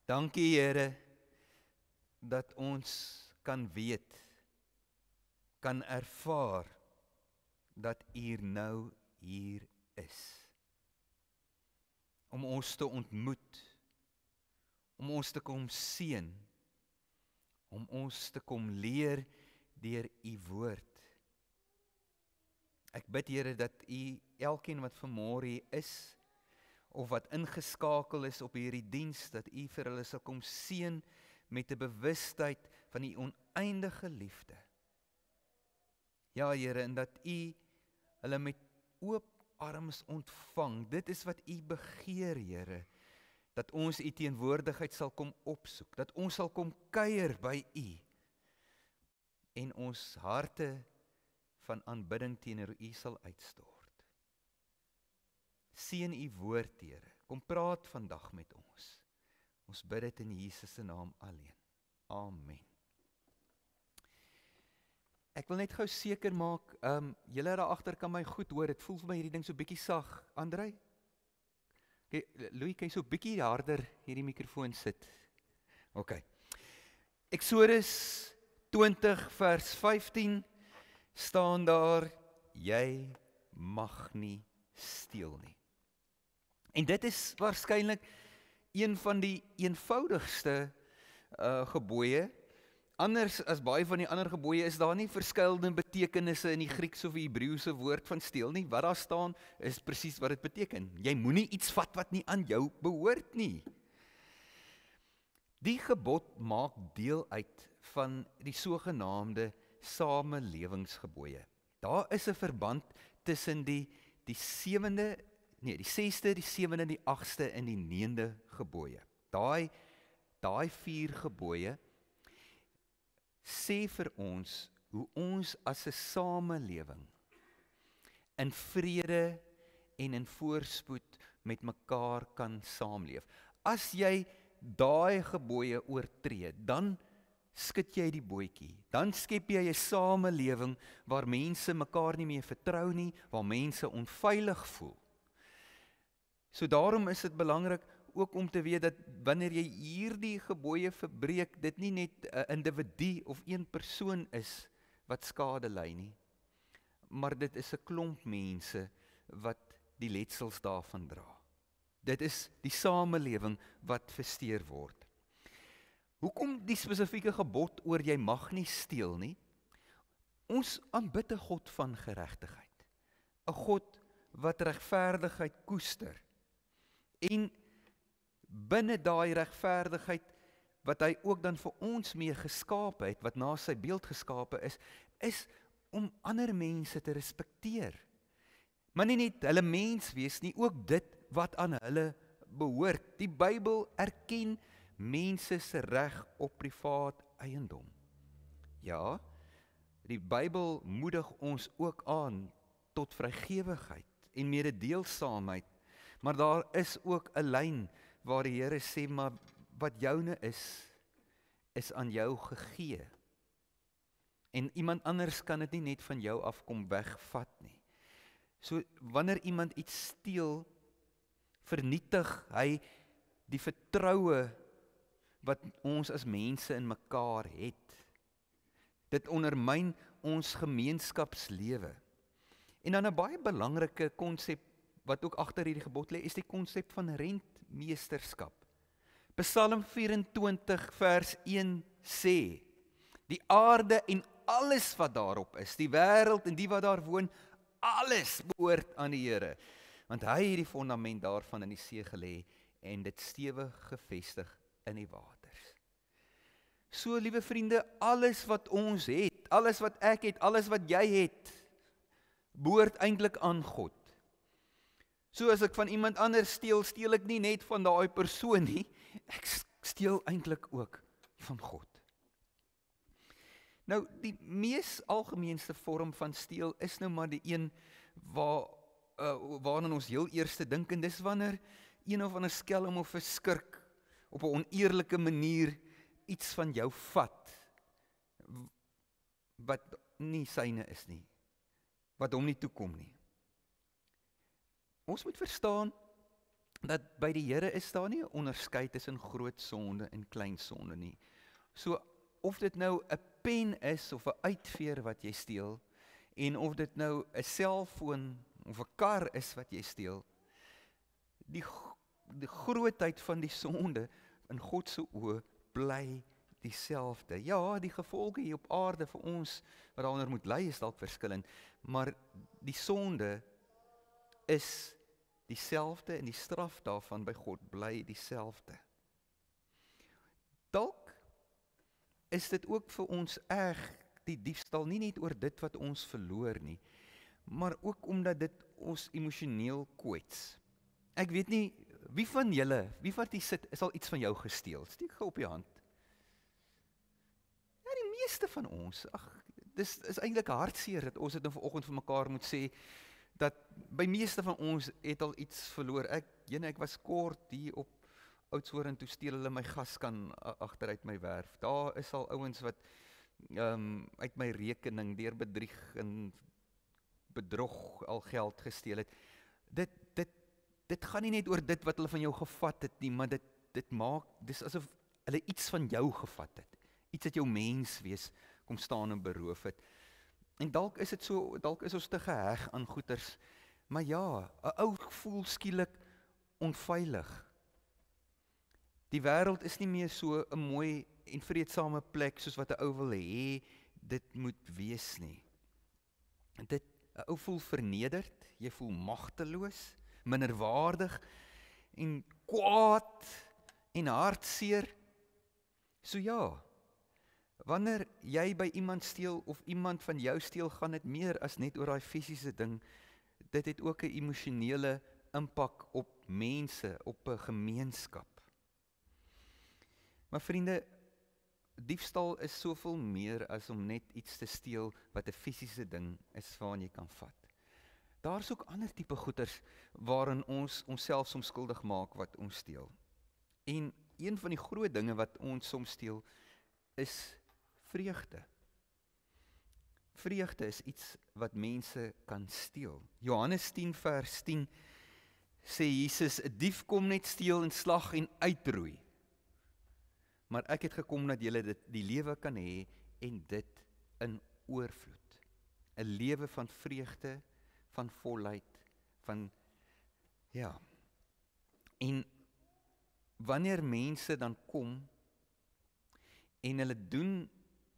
Dankie Here, dat ons kan weet, kan ervaar, dat U nou hier is. Om ons te ontmoet, om ons te kom seën, om ons te kom leer deur U woord. Ek bid Here dat U elkeen wat vanmôre hier is, of wat ingeskakel is op hierdie diens, dat U vir hulle sal kom seën met 'n bewustheid van U oneindige liefde. Ja Here, en dat U hulle met oop arms ontvang. Dit is wat U begeer, Here, dat ons U teenwoordigheid sal kom opsoek, dat ons sal kom kuier by U, en ons harte van aanbidding teenoor U sal uitstort. Seën U woord, Here. Kom praat vandag met ons. Ons bid dit in Jesus se naam alleen. Amen. Ek wil net gou seker maak, julle daar agter kan my goed hoor. Dit voel vir my hierdie ding so bietjie sag. Andrei? Okay, Louis, kan jy so bietjie harder hierdie mikrofoon sit? OK. Eksodus 20 vers 15 staan daar: jy mag nie steel nie. En dit is waarskynlik een van die eenvoudigste gebooie. Anders as baie van die ander gebooie is daar nie verskillende betekenisse in die Grieks of die Hebreëse woord van steel nie. Wat daar staan is presies wat dit beteken. Jy moenie iets vat wat nie aan jou behoort nie. Die gebod maak deel uit van die sogenaamde samelewingsgebooie. Daar is 'n verband tussen die 6de, die 7de, die 8ste en die 9de gebooie. Daai 4 gebooie sê vir ons hoe ons as 'n samelewing in vrede en in voorspoed met mekaar kan saamleef. As jy daai gebooie oortree, dan skud jy die bootjie. Dan skep jy 'n samelewing waar mense mekaar nie meer vertrou nie, waar mense onveilig voel. So daarom is dit belangrik ook om te weet dat wanneer jy hierdie gebooie verbreek, dit nie net 'n individu of een persoon is wat skade ly nie, maar dit is 'n klomp mense wat die letsels daarvan dra. Dit is die samelewing wat versteur word. Hoekom die spesifieke gebod oor jy mag nie steel nie? Ons aanbid 'n God van geregtigheid. 'n God wat regverdigheid koester. En binne daai regverdigheid wat hy ook dan vir ons mee geskape het, wat na sy beeld geskape is om ander mense te respekteer. Maar nie net hulle mens wees nie, ook dit wat aan hulle behoort. Die Bybel erken mense se reg op privaat eiendom. Ja, die Bybel moedig ons ook aan tot vrygewigheid en mededeelsaamheid, maar daar is ook 'n lyn waar die Here sê, maar wat joune is aan jou gegee. En iemand anders kan dit nie net van jou af kom wegvat nie. So wanneer iemand iets steel, vernietig hy die vertroue wat ons as mense in mekaar het. Dit ondermyn ons gemeenskapslewe. En dan 'n baie belangrike konsep wat ook agter hierdie gebod lê, is die konsep van rentmeesterskap. Psalm 24 vers 1 sê: die aarde en alles wat daarop is, die wêreld en die wat daar woon, alles behoort aan die Here, want hy het die fondament daarvan in die see gelê en dit stewig gevestig in die waters. So, liewe vriende, alles wat ons het, alles wat ek het, alles wat jy het, behoort eintlik aan God. So as ek van iemand anders steel, steel ek nie net van daai persoon nie, ek steel eintlik ook van God. Nou, die mees algemeenste vorm van steel is nou maar die een waaraan ons heel eerste dink, en dis wanneer een of ander skelm of 'n skurk op 'n oneerlike manier iets van jou vat, wat nie syne is nie, wat hom nie toekom nie. Ons moet verstaan dat by die Here is daar nie 'n onderskeid tussen groot sonde en klein sonde nie. So of dit nou 'n pen is of 'n uitveer wat jy steel, en of dit nou 'n selfoon of 'n kar is wat jy steel, die grootheid van die sonde in God se oë bly dieselfde. Ja, die gevolge hier op aarde vir ons wat daaronder moet ly is dalk verskillend, maar die sonde is dieselfde en die straf daarvan by God bly dieselfde. Dalk is dit ook vir ons die diefstal, nie net oor dit wat ons verloor nie, maar ook omdat dit ons emosioneel kwets. Ek weet nie, wie van julle, wie wat hier sit, is al iets van jou gesteel? Steek gou op jou hand. Ja, die meeste van ons, dis is eintlik hartseer dat ons dit nou vanoggend vir mekaar moet sê, dat by meeste van ons het al iets verloor. Ek was kort hier op Oudtshoorn, toe steel hulle my gaskan agteruit my werf. Daar is al ouens wat uit my rekening deur bedrieg en bedrog al geld gesteel het. Dit gaan nie net oor dit wat hulle van jou gevat het nie, maar dis asof hulle iets van jou gevat het. Iets wat jou menswees kom staan en beroof het. En dalk is ons te geheg aan goeders, maar ja, 'n ou voel skielik onveilig. Die wêreld is nie meer so 'n mooi en vreedsame plek soos wat 'n ou wil hê dit moet wees nie. 'n Ou voel vernederd, jy voel magteloos, minderwaardig en kwaad en hartseer. So ja, wanneer jy by iemand steel of iemand van jou steel, gaan dit meer as net oor daai fisiese ding. Dit het ook 'n emosionele impak op mense, op 'n gemeenskap. Maar vriende, diefstal is soveel meer as om net iets te steel wat 'n fisiese ding is waaraan jy kan vat. Daar's ook ander tipe goeders waarin ons onsself soms skuldig maak wat ons steel. En een van die groot dinge wat ons soms steel is vreugde. Vreugde is iets wat mense kan steel. Johannes 10 vers 10 sê Jesus, 'n dief kom net steel en slag en uitroei. Maar ek het gekom dat julle die lewe kan hê en dit in oorvloed. 'n Lewe van vreugde, van volheid, En wanneer mense dan kom en hulle doen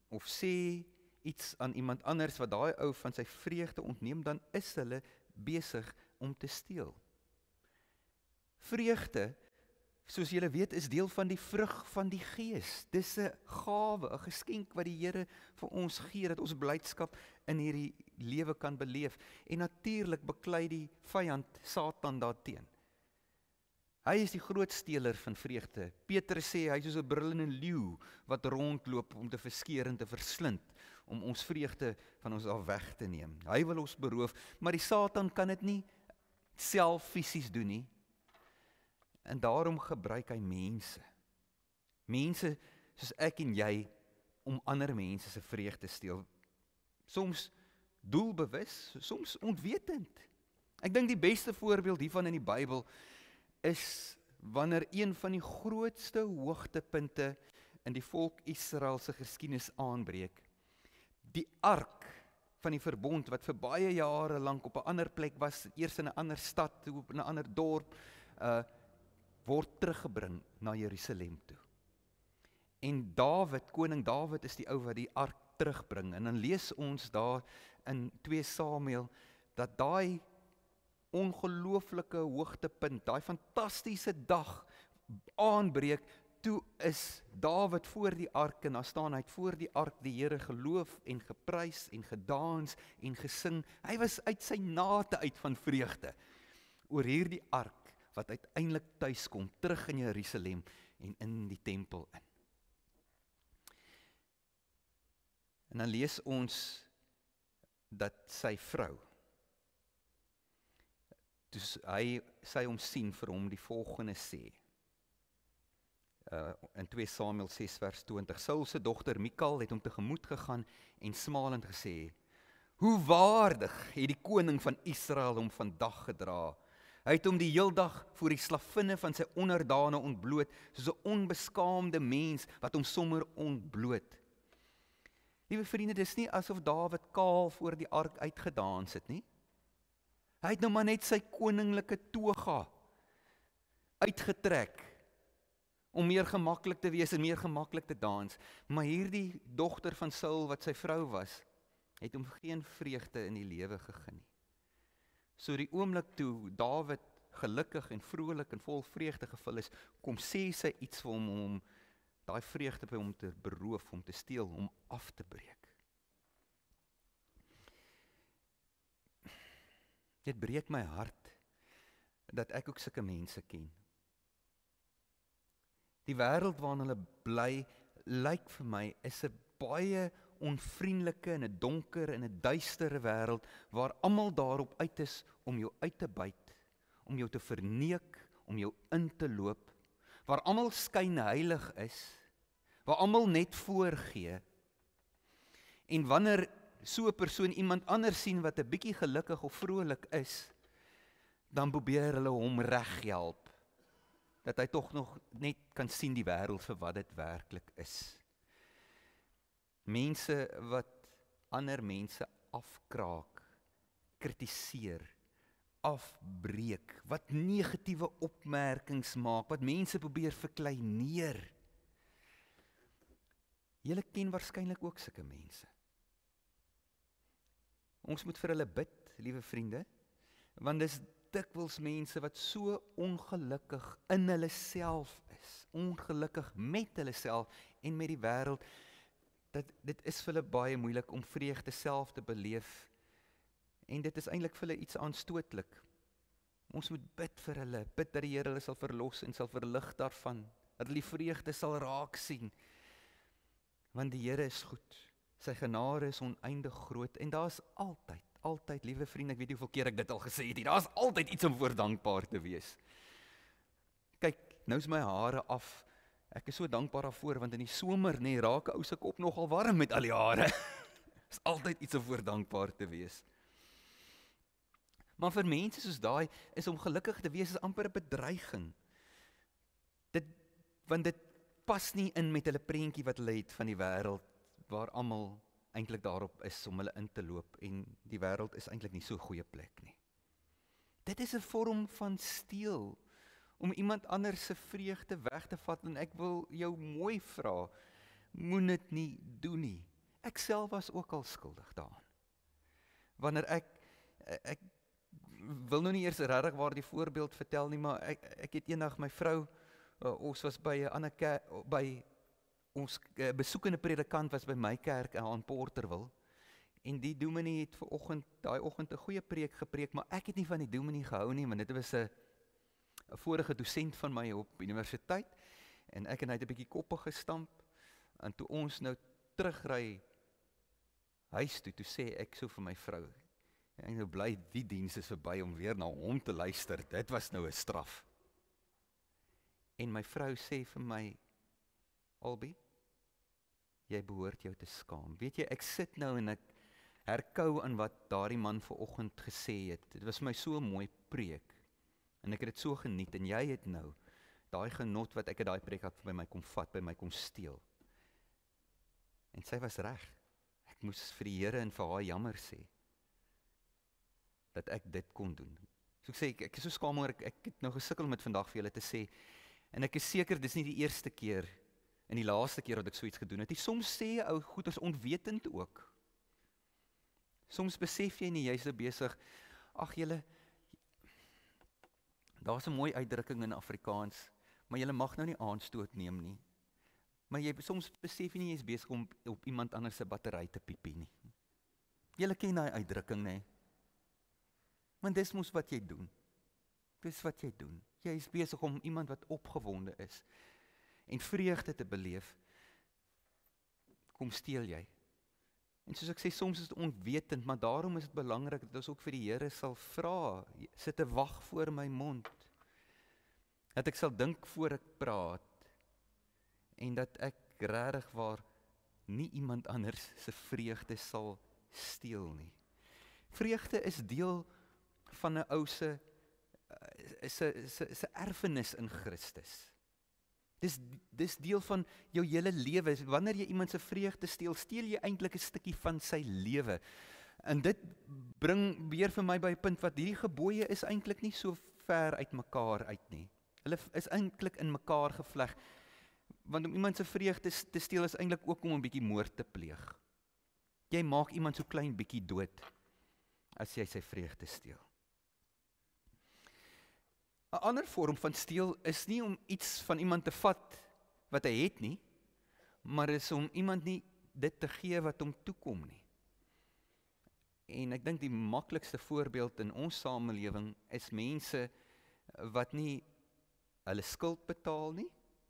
of sê iets aan iemand anders wat daai ou van sy vreugde ontneem, dan is hulle besig om te steel. Vreugde, soos julle weet, is deel van die vrug van die Gees. Dis 'n gawe, 'n geskenk wat die Here vir ons gee, dat ons blydskap in hierdie lewe kan beleef. En natuurlik beklei die vyand Satan daarteen. Hy is die groot steler van vreugde. Petrus sê hy is soos 'n brullende leeu wat rondloop om te verskeur en te verslind, om ons vreugde van ons af weg te neem. Hy wil ons beroof, maar die Satan kan dit nie self fisies doen nie. En daarom gebruik hy mense. Mense soos ek en jy, om ander mense se vreugde te steel. Soms doelbewus, soms onwetend. Ek dink die beste voorbeeld hiervan in die Bybel is wanneer een van die grootste hoogtepunte in die volk Israel se geskiedenis aanbreek. Die ark van die verbond wat vir baie jare lank op 'n ander plek was, eers in 'n ander stad, toe op 'n ander dorp, word teruggebring na Jerusalem toe. En koning Dawid is die ou wat die ark terugbring. En dan lees ons daar in 2 Samuel dat daai ongelooflike hoogtepunt, daai fantastiese dag aanbreek, toe is Dawid voor die ark en daar staan hy voor die ark die Here geloof en geprys en gedans en gesing. Hy was uit sy nate uit van vreugde oor hierdie ark wat uiteindelik tuis kom, terug in Jerusalem en in die tempel in. En dan lees ons dat sy vrou, toe sy hom sien, vir hom die volgende sê, in 2 Samuel 6 vers 20, Saul se dogter Mikal het hom tegemoet gegaan en smalend gesê, hoe waardig het die koning van Israel hom vandag gedra, Hy het hom die heeldag voor die slavinne van sy onderdane ontbloot, soos 'n onbeskaamde mens wat hom sommer ontbloot. Liewe vriende, dis nie asof Dawid kaal voor die ark uitgedans het nie. Hy het nou maar net sy koninklike toga uitgetrek om meer gemaklik te wees en meer gemaklik te dans. Maar hierdie dogter van Saul wat sy vrou was, het hom geen vreugde in die lewe gegee nie. So die oomblik toe Dawid gelukkig en vrolik en vol vreugde gevul is, kom sê sy iets vir hom om daai vreugde by hom te beroof, om te steel, om af te breek. Dit breek my hart dat ek ook sulke mense ken. Die wêreld waarin hulle bly, lyk vir my, is 'n baie onvriendelike en 'n donker en 'n duistere wêreld waar almal daarop uit is om jou uit te byt, om jou te verneek, om jou in te loop, waar almal skynheilig is, waar almal net voorgee. En wanneer so 'n persoon iemand anders sien wat 'n bietjie gelukkig of vrolik is, dan probeer hulle hom reghelp, dat hy tog nog net kan sien die wêreld vir wat dit werklik is. Mense wat ander mense afkraak, kritiseer, afbreek, wat negatiewe opmerkings maak, wat mense probeer verkleineer. Julle ken waarskynlik ook sulke mense. Ons moet vir hulle bid, liewe vriende, want dis dikwels mense wat so ongelukkig in hulle self is, ongelukkig met hulle self en met die wêreld, dat dit is vir hulle baie moeilik om vreugde self te beleef, en dit is eintlik vir hulle iets aanstootlik. Ons moet bid vir hulle, bid dat die Here hulle sal verlos en sal verlig daarvan, dat hulle die vreugde sal raak sien, want die Here is goed, sy genade is oneindig groot, en daar is altyd, liewe vriende, ek weet nie hoeveel keer ek dit al gesê het, daar is altyd iets om voor dankbaar te wees. Kyk, nou is my hare af, ek is so dankbaar daarvoor, want in die somer, raak 'n ou se kop nogal warm met al die hare. Is altyd iets om voor dankbaar te wees. Maar vir mense soos daai, is om gelukkig te wees, is amper 'n bedreiging. Want dit pas nie in met hulle prentjie wat hulle het van die wêreld, waar almal eintlik daarop is om hulle in te loop, en die wêreld is eintlik nie so 'n goeie plek nie. Dit is 'n vorm van steel, om iemand anders se vreugde weg te vat, en ek wil jou mooi vra, moen dit nie doen nie. Ek self was ook al skuldig daaraan. Wanneer ek wil nou nie eers regtig waar die voorbeeld vertel nie, maar ek het eendag my vrou, ons was by 'n ander kerk, by ons besoekende predikant was by my kerk in Porterville, en die dominee het daai oggend 'n goeie preek gepreek, maar ek het nie van die dominee gehou nie, want dit was 'n vorige dosent van my op universiteit, en ek en hy het 'n bietjie koppe gestamp, en toe ons nou terugry huis toe sê ek so vir my vrou, ek nou bly die diens is verby om weer na hom te luister, dit was nou 'n straf. En my vrou sê vir my, Albie, jy behoort jou te skaam. Weet jy, ek sit nou en ek herkou aan wat daardie man vanoggend gesê het. Dit was my so 'n mooi preek, en ek het dit so geniet, en jy het nou daai genot wat ek uit daai preek had by my kom vat, by my kom steel. En sy was reg. Ek moes vir die Here en vir haar jammer sê, dat ek dit kon doen. So ek sê, ek is so skaam oor, ek het nou gesukkel met vandag vir julle te sê, en ek is seker, dis nie die eerste keer, en die laaste keer wat ek so iets gedoen het. Soms sê ou goeders onwetend ook. Soms besef jy nie, jy is so besig, ag julle, daar's 'n mooi uitdrukking in Afrikaans, maar julle mag nou nie aanstoot neem nie. Maar soms besef jy nie, jy is besig om op iemand anders se battery te piepie nie. Julle ken daai uitdrukking, nee. Want dis mos wat jy doen. Dis wat jy doen. Jy is besig om iemand wat opgewonde is en vreugde te beleef, kom steel jy. En soos ek sê, soms is dit onwetend, maar daarom is dit belangrik dat ons ook vir die Here sal vra, sit 'n wag voor my mond, dat ek sal dink voor ek praat, en dat ek regtig waar nie iemand anders se vreugde sal steel nie. Vreugde is deel van 'n ou se is 'n erfenis in Christus. Dis deel van jou hele lewe. Wanneer jy iemand se vreugde steel, steel jy eintlik 'n stukkie van sy lewe. En dit bring weer vir my by 'n punt wat hierdie gebooie is eintlik nie so ver uit mekaar uit nie. Hulle is eintlik in mekaar gevleg. Want om iemand se vreugde te steel is eintlik ook om 'n bietjie moord te pleeg. Jy maak iemand so klein bietjie dood as jy sy vreugde steel. 'n Ander vorm van steel is nie om iets van iemand te vat wat hy het nie, maar is om iemand nie dit te gee wat hom toekom nie. En ek dink die maklikste voorbeeld in ons samelewing is mense wat nie hulle skuld betaal nie.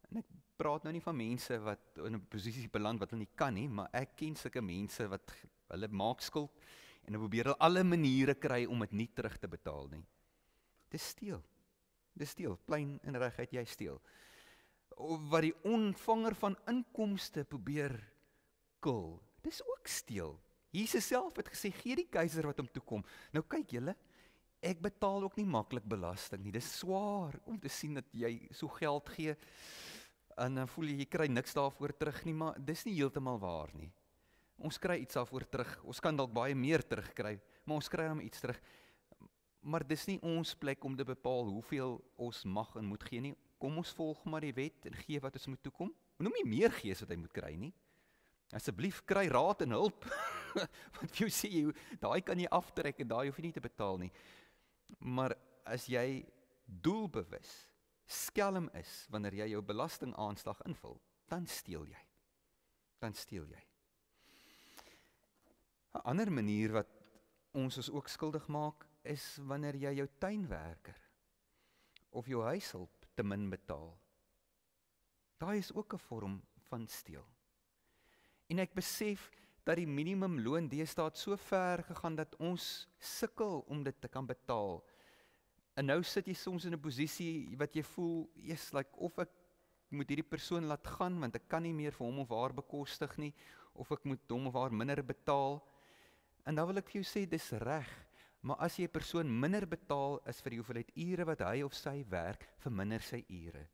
En ek praat nou nie van mense wat in 'n posisie beland wat hulle nie kan nie, maar ek ken sulke mense wat hulle maak skuld en hulle probeer alle maniere kry om dit nie terug te betaal nie. Dis steel. Dis steel, plain en reguit jy steel. Wat die ontvanger van inkomste probeer kil, dis ook steel. Jesus self het gesê, gee die keiser wat hom toekom. Nou kyk julle, ek betaal ook nie maklik belasting nie. Dis swaar om te sien dat jy so geld gee en dan voel jy kry niks daarvoor terug nie, maar dis nie heeltemal waar nie. Ons kry iets daarvoor terug. Ons kan dalk baie meer terugkry, maar ons kry hom iets terug. Maar dis nie ons plek om te bepaal hoeveel ons mag en moet gee nie. Kom ons volg maar die wet en gee wat ons moet toekom. Moenie nie meer gee as wat hy moet kry nie. Asseblief kry raad en hulp. Wat vir jou sê jy, daai kan jy aftrek en daai hoef jy nie te betaal nie. Maar as jy doelbewus skelm is wanneer jy jou belastingaanslag invul, dan steel jy. Dan steel jy. 'n Ander manier wat ons ook skuldig maak is wanneer jy jou tuinwerker of jou huishulp te min betaal. Daai is ook 'n vorm van steel. En ek besef dat die minimumloon deesdae so ver gegaan dat ons sukkel om dit te kan betaal. En nou sit jy soms in 'n posisie wat jy voel, yes, like, of ek moet hierdie persoon laat gaan want ek kan nie meer vir hom of haar bekostig nie, of ek moet hom of haar minder betaal. En dan wil ek vir jou sê, dis reg, maar as jy 'n persoon minder betaal is vir die hoeveelheid ure wat hy of sy werk, verminder sy ure.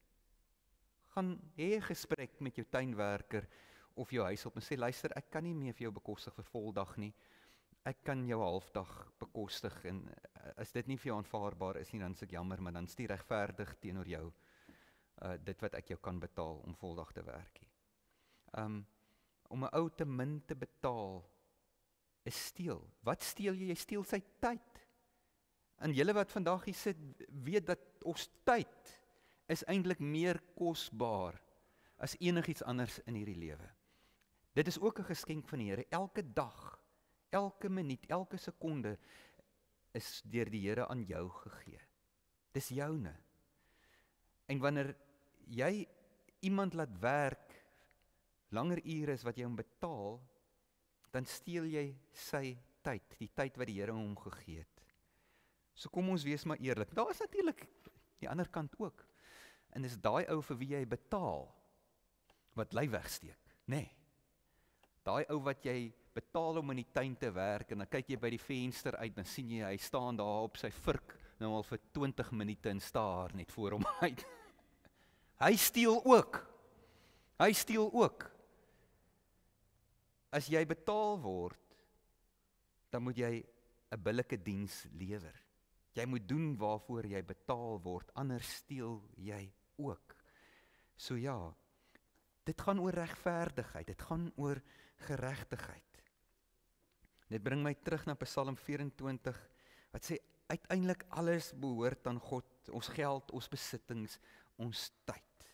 Gaan hê 'n gesprek met jou tuinwerker of jou huishulp en sê, luister, ek kan nie meer vir jou bekostig vir voldag nie. Ek kan jou halfdag bekostig en as dit nie vir jou aanvaarbaar is nie, dan is ek jammer, maar dan is dit regverdig teenoor jou dit wat ek jou kan betaal om voldag te werk. Om 'n ou te min te betaal is steel. Wat steel jy? Jy steel sy tyd. En julle wat vandag hier sit, weet dat ons tyd is eintlik meer kosbaar as enigiets anders in hierdie lewe. Dit is ook 'n geskenk van die Here. Elke dag, elke minuut, elke sekonde is deur die Here aan jou gegee. Dis joune. En wanneer jy iemand laat werk langer ure as wat jy hom betaal, dan steel jy sy tyd, die tyd wat die Here hom gegee het. So kom ons wees maar eerlik. Daar is natuurlik die ander kant ook. En dis daai ou vir wie jy betaal wat bly wegsteek, nê? Nee. Daai ou wat jy betaal om in die tuin te werk en dan kyk jy by die venster uit, dan sien jy hy staan daar op sy vurk nou al vir 20 minute en staar net voor hom uit. Hy steel ook. Hy steel ook. As jy betaal word, dan moet jy 'n billike diens lewer. Jy moet doen waarvoor jy betaal word, anders steel jy ook. So ja, dit gaan oor regverdigheid, dit gaan oor geregtigheid. Dit bring my terug na Psalm 24, wat sê, uiteindelik alles behoort aan God, ons geld, ons besittings, ons tyd.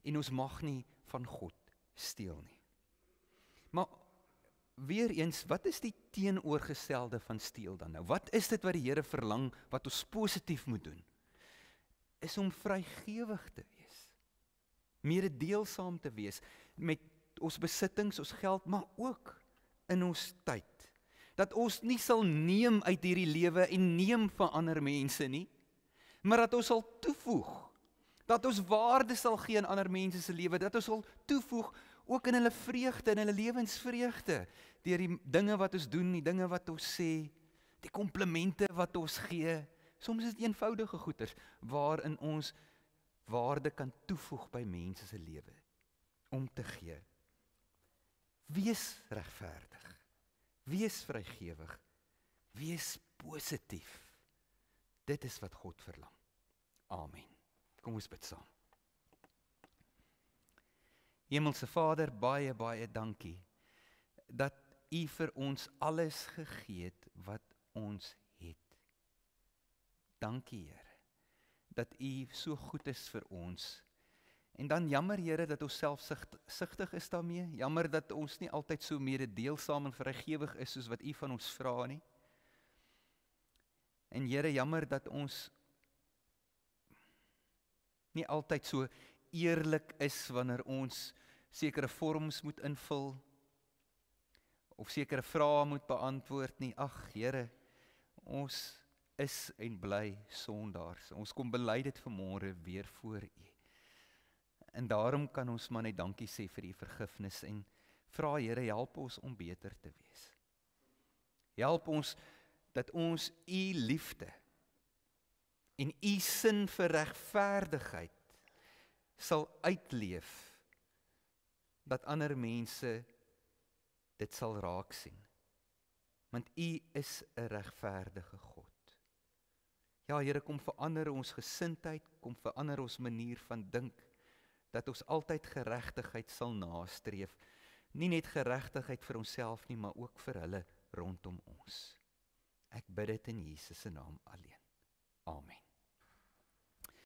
En ons mag nie van God steel nie. Maar weer eens, wat is die teenoorgestelde van steel dan nou? Wat is dit wat die Here verlang, wat ons positief moet doen? Is om vrygewig te wees, mededeelsaam te wees met ons besittings, ons geld, maar ook in ons tyd. Dat ons nie sal neem uit hierdie lewe en neem van ander mense nie, maar dat ons sal toevoeg, dat ons waarde sal gee aan ander mense se lewe, dat ons sal toevoeg ook in hulle vreugde, in hulle lewensvreugde, deur die dinge wat ons doen, die dinge wat ons sê, die komplimente wat ons gee, Soms is dit eenvoudige goeders waarin ons waarde kan toevoeg by mense se lewe om te gee. Wees regverdig. Wees vrygewig. Wees positief. Dit is wat God verlang. Amen. Kom ons bid saam. Hemelse Vader, baie, baie dankie dat U vir ons alles gegee het wat ons het. Dankie, Here, dat U so goed is vir ons. En dan jammer, Here, dat ons selfsugtig is daarmee. Jammer dat ons nie altyd so mededeelsaam en vrygewig is soos wat U van ons vra nie. En Here, jammer dat ons nie altyd so eerlik is wanneer ons sekere vorms moet invul of sekere vrae moet beantwoord nie. Ag, Here, ons is en bly sondaars. Ons kom bely dit vanmôre weer voor U. En daarom kan ons maar net dankie sê vir U vergifnis en vra, Here, help ons om beter te wees. Help ons dat ons U liefde en U sin vir regverdigheid sal uitleef, dat ander mense dit sal raak sien. Want U is 'n regverdige God. Ja, Here, kom verander ons gesindheid, kom verander ons manier van dink, dat ons altyd geregtigheid sal nastreef. Nie net geregtigheid vir onsself nie, maar ook vir hulle rondom ons. Ek bid dit in Jesus se naam alleen. Amen.